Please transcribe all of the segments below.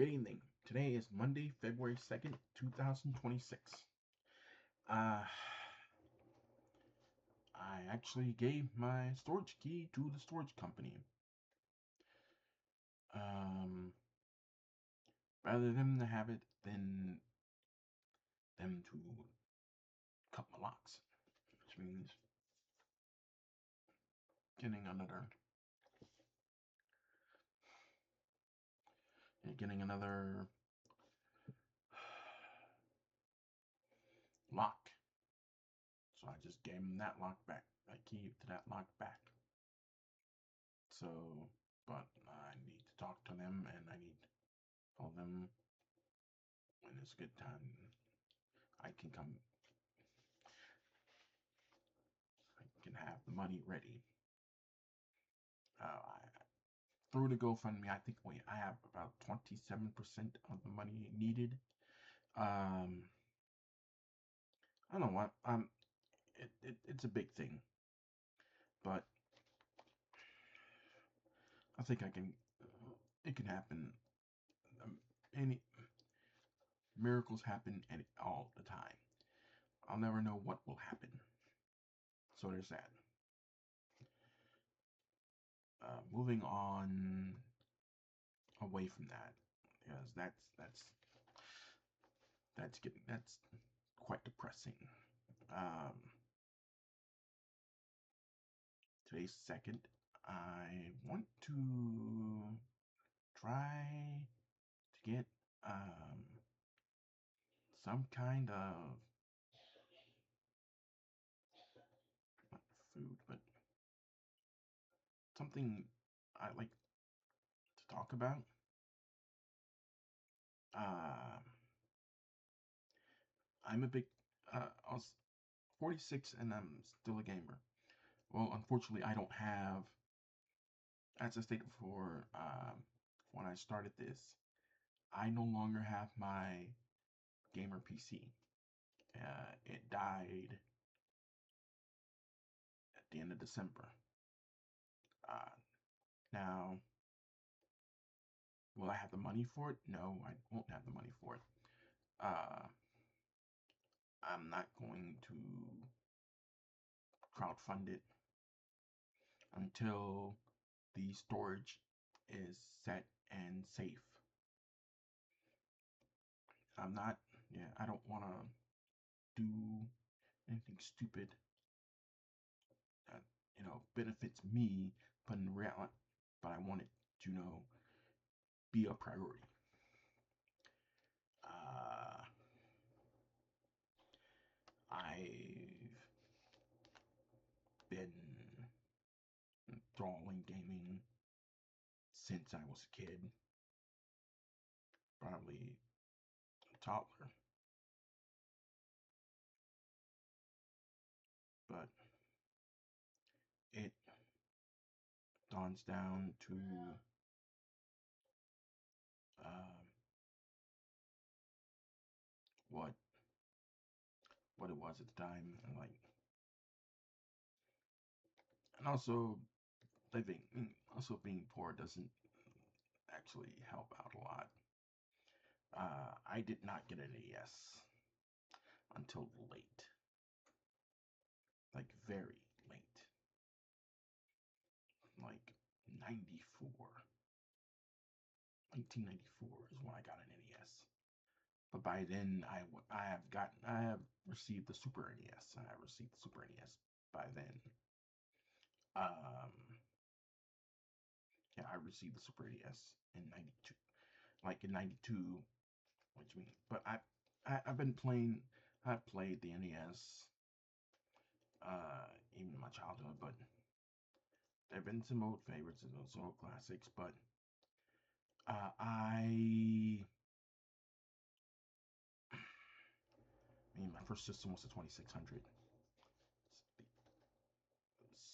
Good evening. Today is Monday, February 2nd, 2026. Uh, I actually gave my storage key to the storage company. Um, Rather than to have it than them to cut my locks, which means getting another lock. So I just gave them that lock back, that key to that lock back. So, but I need to talk to them and I need to tell them when it's a good time. I can come, I can have the money ready. I through the GoFundMe, I think I have about 27% of the money needed. Um, I don't know what it's a big thing, but I think I can. It can happen. Um, any miracles happen all the time. I'll never know what will happen. So there's that. Moving on away from that, because that's quite depressing. Um, Today's second. I want to try to get some kind of not food, but something I like to talk about. Um, I'm a big I was 46 and I'm still a gamer. Well, unfortunately, I don't have, as I stated before, when I started this, I no longer have my gamer PC. It died at the end of December. Uh, Now, will I have the money for it? No, I won't have the money for it. Uh, I'm not going to crowdfund it until the storage is set and safe. I'm not, yeah, I don't want to do anything stupid that, benefits me, but in reality, but I want it to, be a priority. Uh, I've been enthralling gaming since I was a kid, probably a toddler, but it dawns down to um, what it was at the time, and like, and also also being poor doesn't actually help out a lot. I did not get an NES until late, like very late, like 94. 1994 is when I got an NES. But by then, I have received the Super NES. I have received the Super NES by then. Um, yeah, I received the Super NES in '92, like in '92, which means. But I've been playing. I've played the NES, even in my childhood. But there've been some old favorites and those old classics. But my first system was the 2600.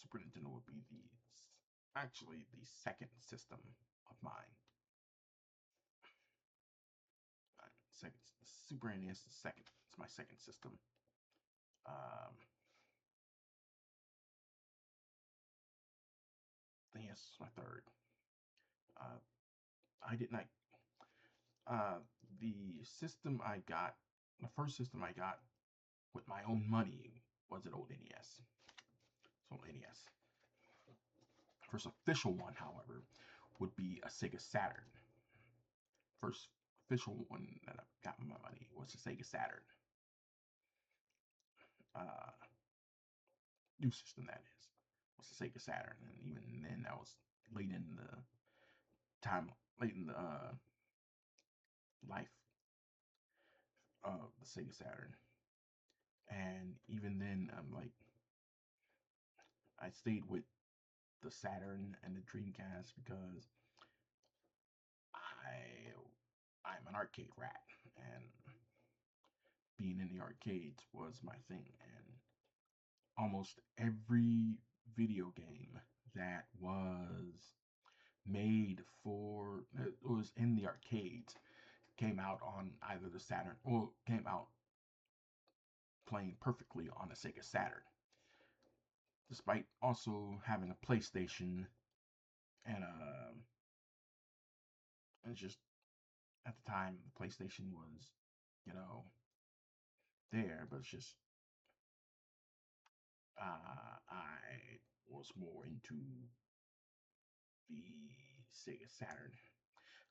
Super Nintendo would be actually the second system of mine. Second Super NES is second. It's my second system. Um, the NES is my third. Uh, I did not. Uh, the system I got, the first system I got with my own money was an old NES. It's old NES. First official one, however, would be a Sega Saturn. First official one that I got with my money was a Sega Saturn. Uh, New system that is was the Sega Saturn, and even then that was late in the time, late in the life of the Sega Saturn. And even then, I'm like, I stayed with the Saturn and the Dreamcast because I'm an arcade rat, and being in the arcades was my thing. And almost every video game that was made for it was in the arcades came out on either the Saturn or came out playing perfectly on a Sega Saturn, despite also having a PlayStation and it's just at the time the PlayStation was, you know, there, but it's just I was more into the Sega Saturn.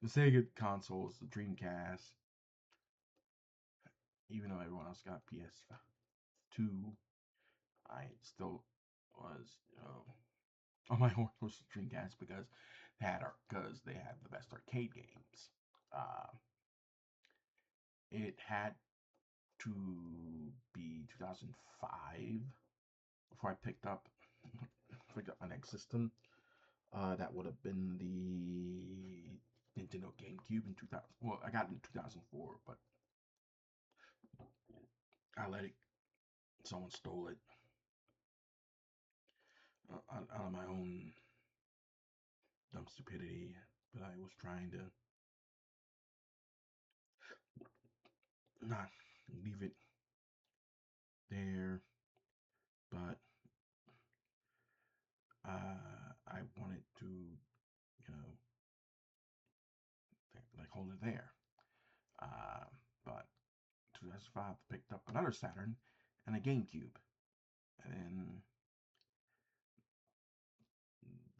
The Sega consoles, the Dreamcast, even though everyone else got PS2, I still was, on my horse was the Dreamcast because they had the best arcade games. Uh, it had to be 2005 before I picked up my next system. That would have been the Nintendo GameCube in 2000. Well, I got it in 2004, but I let it. Someone stole it out of my own dumb stupidity. But I was trying to not leave it there, but I wanted to, like hold it there. Uh, but 2005, I picked up another Saturn and a GameCube, and then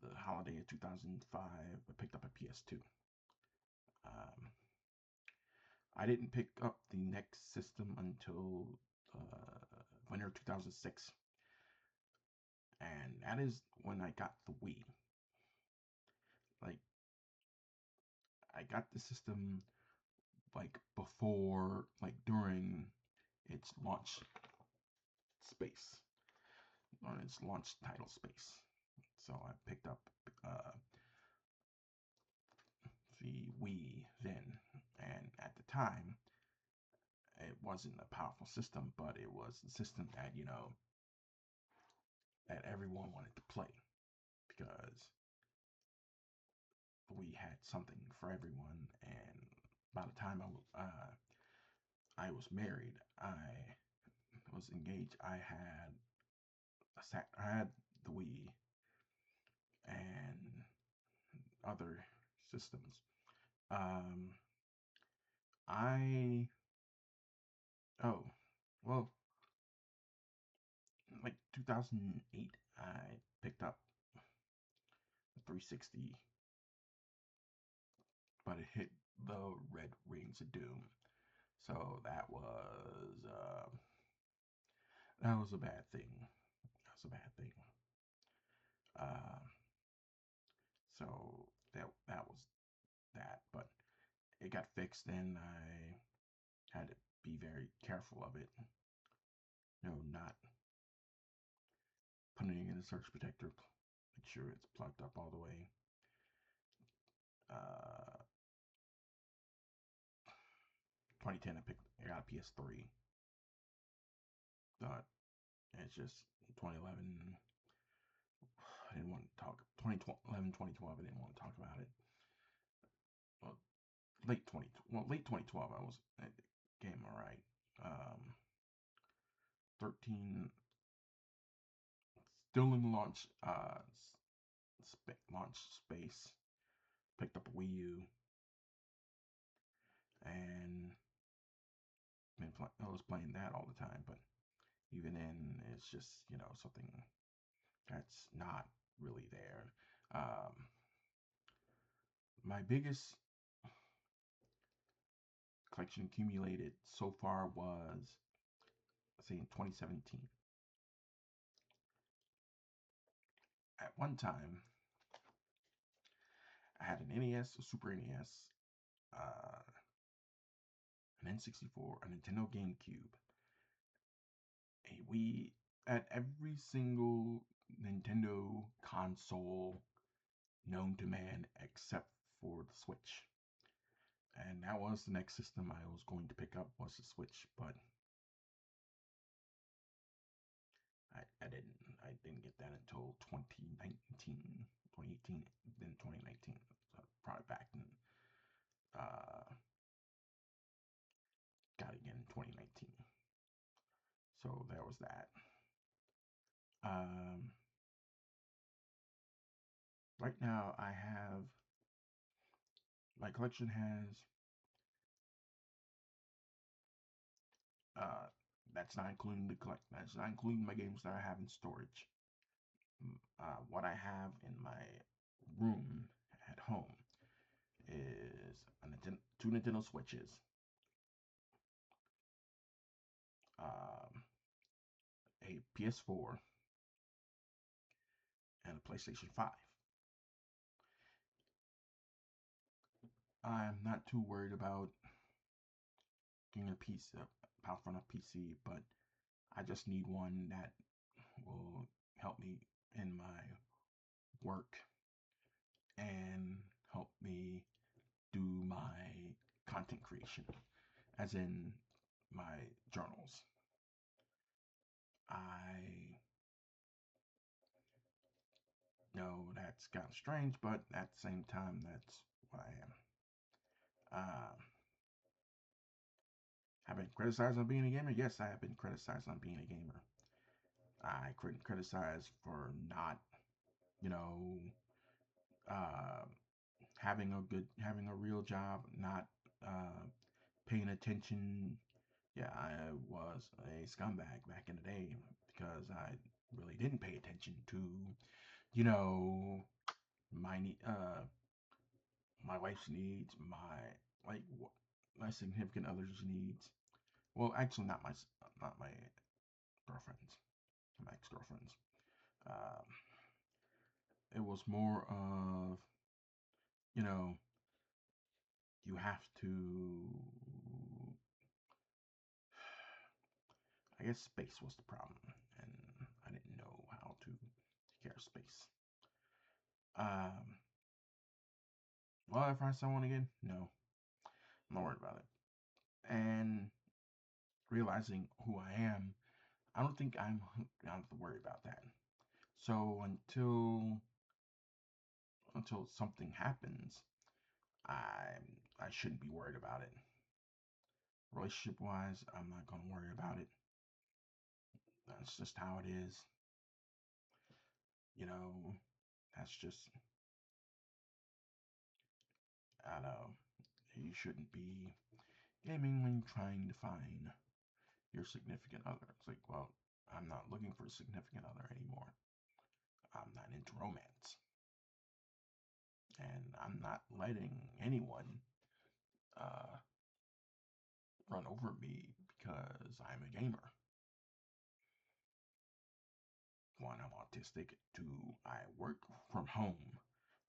the holiday of 2005, I picked up a PS2. Um, I didn't pick up the next system until winter 2006, and that is when I got the Wii. Like, I got the system like before, like during its launch space, on its launch title space. So I picked up uh, the Wii then, and at the time, it wasn't a powerful system, but it was a system that that everyone wanted to play because we had something for everyone. And by the time I was married, I was engaged. I had the Wii and other systems. Um, I oh well, like 2008, I picked up the 360, but it hit the Red Rings of Doom. So that was a bad thing. That was a bad thing. Uh, so that was that, but it got fixed, and I had to be very careful of it. Not putting it in a surge protector. Make sure it's plugged up all the way. Uh, 2010, I got a PS3, but it's just 2011. I didn't want to talk 2011, 2012. I didn't want to talk about it. Well, late 2012. I was game all right. 13 still in launch launch space. Picked up a Wii U, I was playing that all the time, but even then, it's just something that's not really there. Um, my biggest collection accumulated so far was, say, in 2017. At one time, I had an NES, a Super NES, uh, an N64, a Nintendo GameCube, a Wii, at every single Nintendo console known to man except for the Switch. And that was the next system I was going to pick up, was the Switch, but I didn't get that until 2019, 2018, then 2019. So probably back in got it again in 2019. So there was that. Um, right now I have my collection has uh that's not including that's not including my games that I have in storage. What I have in my room at home is two Nintendo Switches, um, a PS4, and a PlayStation 5. I'm not too worried about getting a piece of power from a PC, but I just need one that will help me in my work and help me do my content creation, as in my journals. I know that's kind of strange, but at the same time, that's what I am. Have been criticized on being a gamer? Yes, I have been criticized on being a gamer. I couldn't criticize for not, you know, uh, having a real job, not uh, paying attention. Yeah, I was a scumbag back in the day because I really didn't pay attention to, you know, my my wife's needs, like my significant other's needs. Well, actually, not my girlfriends, my ex-girlfriends. Um, it was more of, you know, you have to. I guess space was the problem, and I didn't know how to take care of space. Um, will I find someone again? No, I'm not worried about it. And realizing who I am, I don't think I don't have to worry about that. So until something happens, I shouldn't be worried about it. Relationship wise, I'm not gonna worry about it. That's just how it is. You know, that's just I don't know. You shouldn't be gaming when trying to find your significant other. It's like, well, I'm not looking for a significant other anymore. I'm not into romance. And I'm not letting anyone uh, run over me because I'm a gamer. One, I'm autistic. Two, I work from home.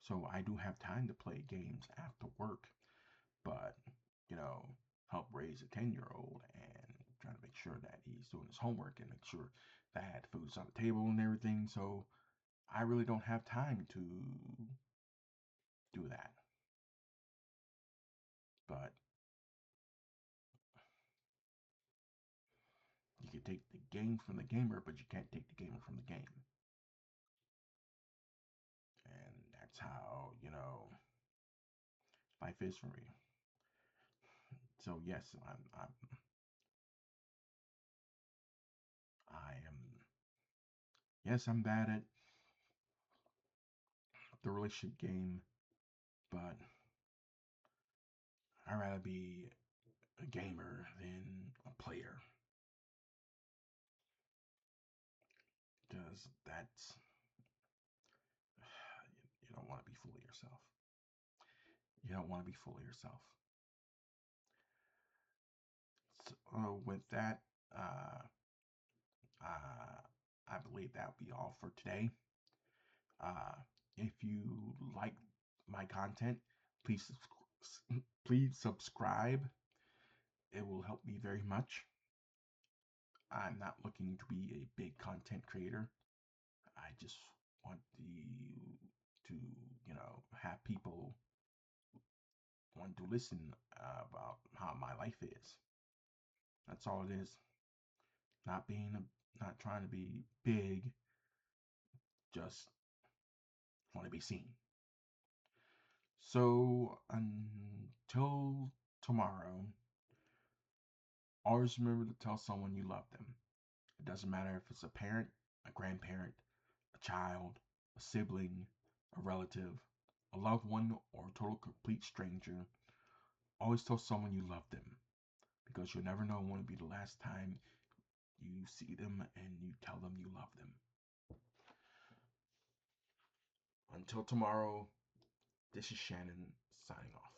So I do have time to play games after work, but, help raise a 10-year-old and try to make sure that he's doing his homework and make sure that food's on the table and everything. So I really don't have time to do that. But you can take the game from the gamer, but you can't take the gamer from the game. And that's how, life is for me. So yes, I am, yes, I'm bad at the relationship game, but I'd rather be a gamer than a player. Because that's, you don't want to be full of yourself. You don't want to be full of yourself. So, with that, uh, uh, I believe that will be all for today. Uh, if you like my content, please please subscribe. It will help me very much. I'm not looking to be a big content creator. I just want to have people want to listen about how my life is. That's all it is. Not trying to be big. Just want to be seen. So until tomorrow, always remember to tell someone you love them. It doesn't matter if it's a parent, a grandparent, a child, a sibling, a relative, a loved one, or a total complete stranger. Always tell someone you love them because you'll never know when will be the last time you see them and you tell them you love them. Until tomorrow, this is Shannon signing off.